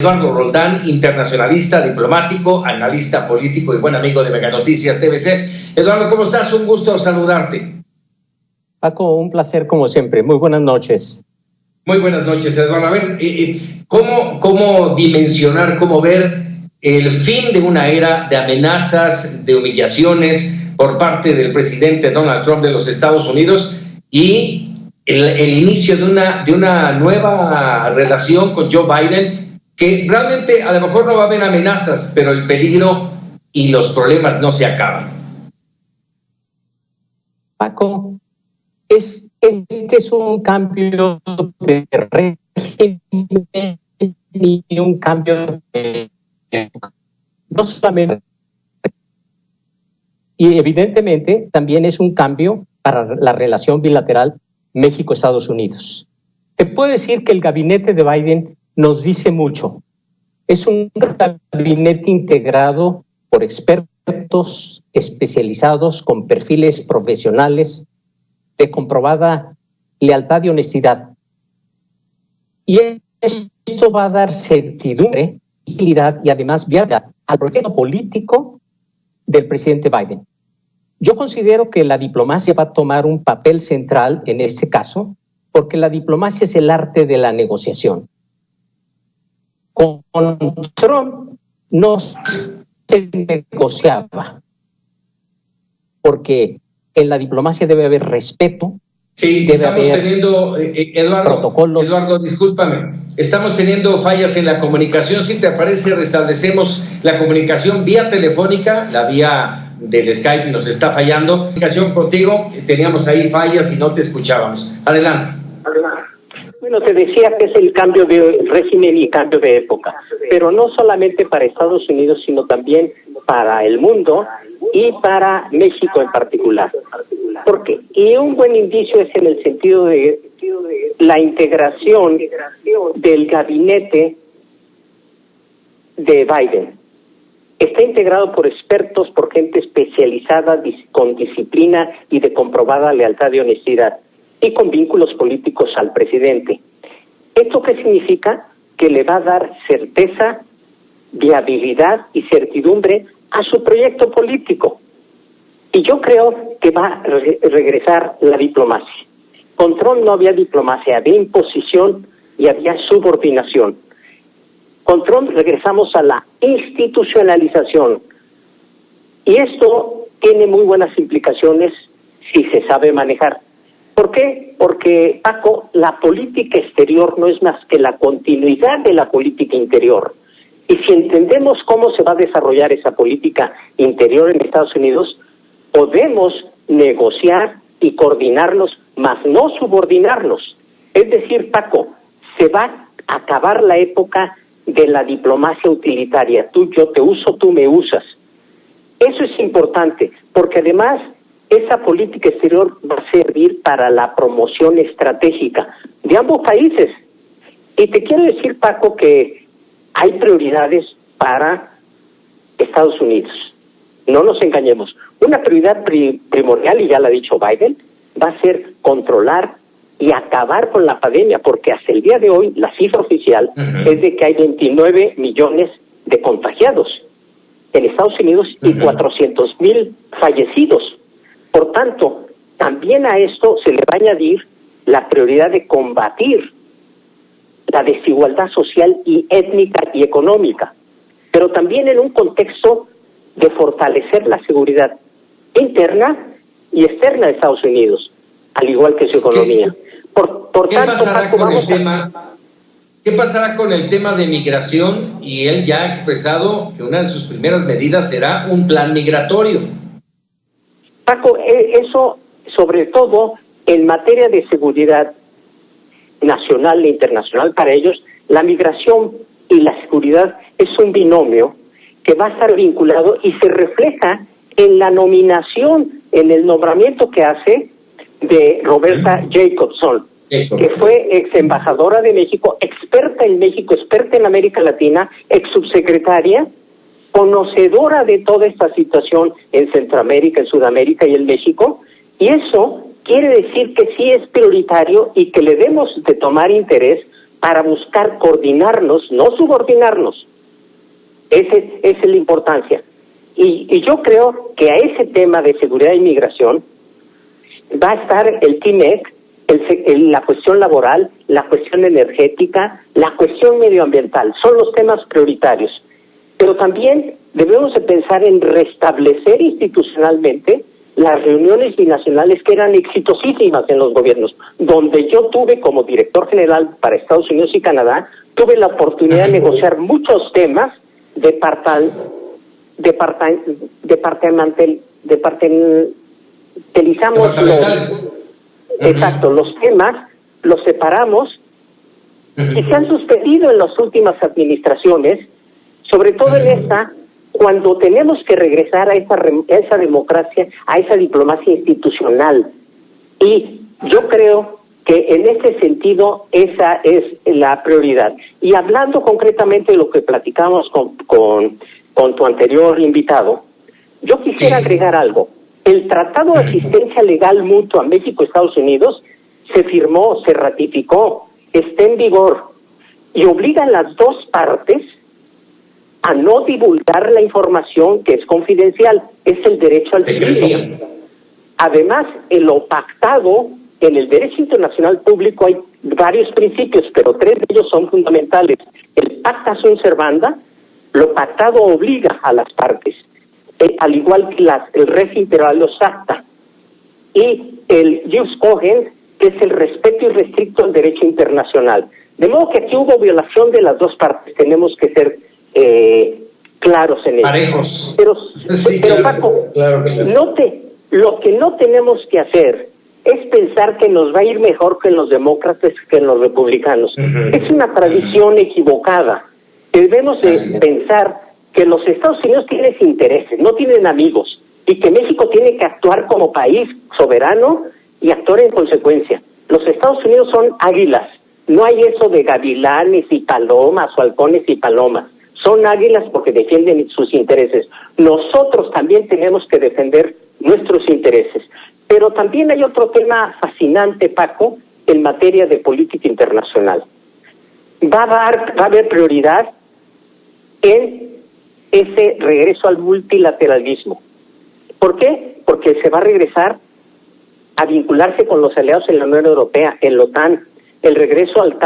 Eduardo Roldán, internacionalista, diplomático, analista político y buen amigo de Mega Noticias TVC. Eduardo, ¿cómo estás? Un gusto saludarte. Paco, un placer como siempre. Muy buenas noches. Muy buenas noches, Eduardo. A ver, ¿cómo dimensionar, cómo ver el fin de una era de amenazas, de humillaciones por parte del presidente Donald Trump de los Estados Unidos y el inicio de una nueva relación con Joe Biden, que realmente a lo mejor no va a haber amenazas, pero el peligro y los problemas no se acaban? Paco, este es un cambio de régimen y un cambio de... no solamente... Y evidentemente también es un cambio para la relación bilateral México-Estados Unidos. Te puedo decir que el gabinete de Biden nos dice mucho. Es un gabinete integrado por expertos especializados con perfiles profesionales de comprobada lealtad y honestidad. Y esto va a dar certidumbre, agilidad y además viabilidad al proyecto político del presidente Biden. Yo considero que la diplomacia va a tomar un papel central en este caso, porque la diplomacia es el arte de la negociación. Con Trump no se negociaba, porque en la diplomacia debe haber respeto. Sí, estamos teniendo, Eduardo, discúlpame, estamos teniendo fallas en la comunicación. Si te parece, restablecemos la comunicación vía telefónica, la vía del Skype nos está fallando. La comunicación contigo, teníamos ahí fallas y no te escuchábamos. Adelante. Bueno, te decía que es el cambio de régimen y cambio de época, pero no solamente para Estados Unidos, sino también para el mundo y para México en particular. ¿Por qué? Y un buen indicio es en el sentido de la integración del gabinete de Biden. Está integrado por expertos, por gente especializada, con disciplina y de comprobada lealtad y honestidad, y con vínculos políticos al presidente. ¿Esto qué significa? Que le va a dar certeza, viabilidad y certidumbre a su proyecto político. Y yo creo que va a regresar la diplomacia. Con Trump no había diplomacia, había imposición y había subordinación. Con Trump regresamos a la institucionalización. Y esto tiene muy buenas implicaciones si se sabe manejar. ¿Por qué? Porque, Paco, la política exterior no es más que la continuidad de la política interior. Y si entendemos cómo se va a desarrollar esa política interior en Estados Unidos, podemos negociar y coordinarnos, mas no subordinarnos. Es decir, Paco, se va a acabar la época de la diplomacia utilitaria. Yo te uso, tú me usas. Eso es importante, porque además esa política exterior va a servir para la promoción estratégica de ambos países. Y te quiero decir, Paco, que hay prioridades para Estados Unidos. No nos engañemos. Una prioridad primordial, y ya lo ha dicho Biden, va a ser controlar y acabar con la pandemia, porque hasta el día de hoy la cifra oficial es de que hay 29 millones de contagiados en Estados Unidos y 400,000 fallecidos. Por tanto, también a esto se le va a añadir la prioridad de combatir la desigualdad social y étnica y económica, pero también en un contexto de fortalecer la seguridad interna y externa de Estados Unidos, al igual que su economía. ¿Qué pasará con el tema de migración? Y él ya ha expresado que una de sus primeras medidas será un plan migratorio. Paco, eso sobre todo en materia de seguridad nacional e internacional, para ellos la migración y la seguridad es un binomio que va a estar vinculado y se refleja en la nominación, en el nombramiento que hace de Roberta Jacobson, que fue ex embajadora de México, experta en México, experta en América Latina, ex subsecretaria, conocedora de toda esta situación en Centroamérica, en Sudamérica y en México, y eso quiere decir que sí es prioritario y que le debemos de tomar interés, para buscar coordinarnos, no subordinarnos. Esa es la importancia. Y yo creo que a ese tema de seguridad e inmigración va a estar el TIMEC, la cuestión laboral, la cuestión energética, la cuestión medioambiental. Son los temas prioritarios. Pero también debemos de pensar en restablecer institucionalmente las reuniones binacionales que eran exitosísimas en los gobiernos, donde yo tuve como director general para Estados Unidos y Canadá, tuve la oportunidad de negociar muchos temas departamentalizamos los temas, los separamos y se han suspendido en las últimas administraciones, sobre todo en esta, cuando tenemos que regresar a esa democracia, a esa diplomacia institucional. Y yo creo que en ese sentido esa es la prioridad. Y hablando concretamente de lo que platicamos con tu anterior invitado, yo quisiera agregar algo. El Tratado de Asistencia Legal Mutua México-Estados Unidos se firmó, se ratificó, está en vigor y obliga a las dos partes a no divulgar la información que es confidencial. Es el derecho al sigilo. Además, en lo pactado en el derecho internacional público hay varios principios, pero tres de ellos son fundamentales. El pacta sunt servanda, lo pactado obliga a las partes, al igual que el res inter los acta, y el jus cogens, que es el respeto irrestricto al derecho internacional. De modo que aquí hubo violación de las dos partes, tenemos que ser claros en eso. Parejos. Pero claro, Paco, claro. lo que no tenemos que hacer es pensar que nos va a ir mejor que los demócratas que los republicanos. Es una tradición equivocada. Debemos de pensar que los Estados Unidos tienen intereses, no tienen amigos, y que México tiene que actuar como país soberano y actuar en consecuencia. Los Estados Unidos son águilas, no hay eso de gavilanes y palomas o halcones y palomas. Son águilas porque defienden sus intereses. Nosotros también tenemos que defender nuestros intereses. Pero también hay otro tema fascinante, Paco, en materia de política internacional. Va a haber prioridad en ese regreso al multilateralismo. ¿Por qué? Porque se va a regresar a vincularse con los aliados en la Unión Europea, en la OTAN, el regreso al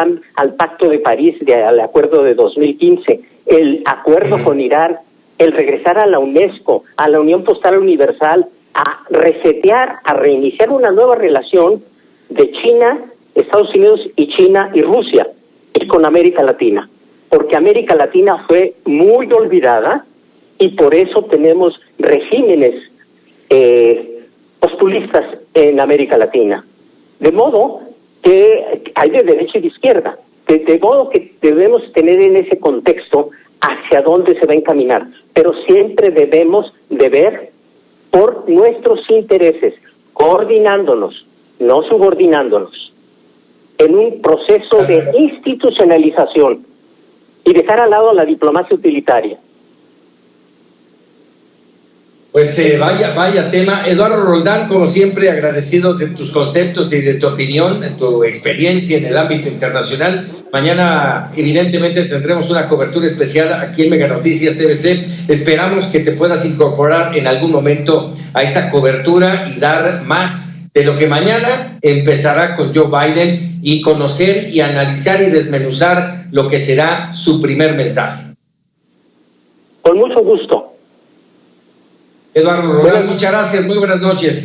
Pacto de París, al Acuerdo de 2015, el acuerdo con Irán, el regresar a la UNESCO, a la Unión Postal Universal, a resetear, a reiniciar una nueva relación de China, Estados Unidos y China y Rusia, y con América Latina. Porque América Latina fue muy olvidada y por eso tenemos regímenes populistas en América Latina. De modo que hay de derecha y de izquierda. De modo que debemos tener en ese contexto hacia dónde se va a encaminar. Pero siempre debemos de ver por nuestros intereses, coordinándonos, no subordinándonos, en un proceso de institucionalización y dejar al lado la diplomacia utilitaria. Pues vaya tema. Eduardo Roldán, como siempre, agradecido de tus conceptos y de tu opinión, de tu experiencia en el ámbito internacional. Mañana, evidentemente, tendremos una cobertura especial aquí en Mega Noticias TVC. Esperamos que te puedas incorporar en algún momento a esta cobertura y dar más de lo que mañana empezará con Joe Biden y conocer y analizar y desmenuzar lo que será su primer mensaje. Con mucho gusto. Eduardo Roldán, muchas gracias, muy buenas noches.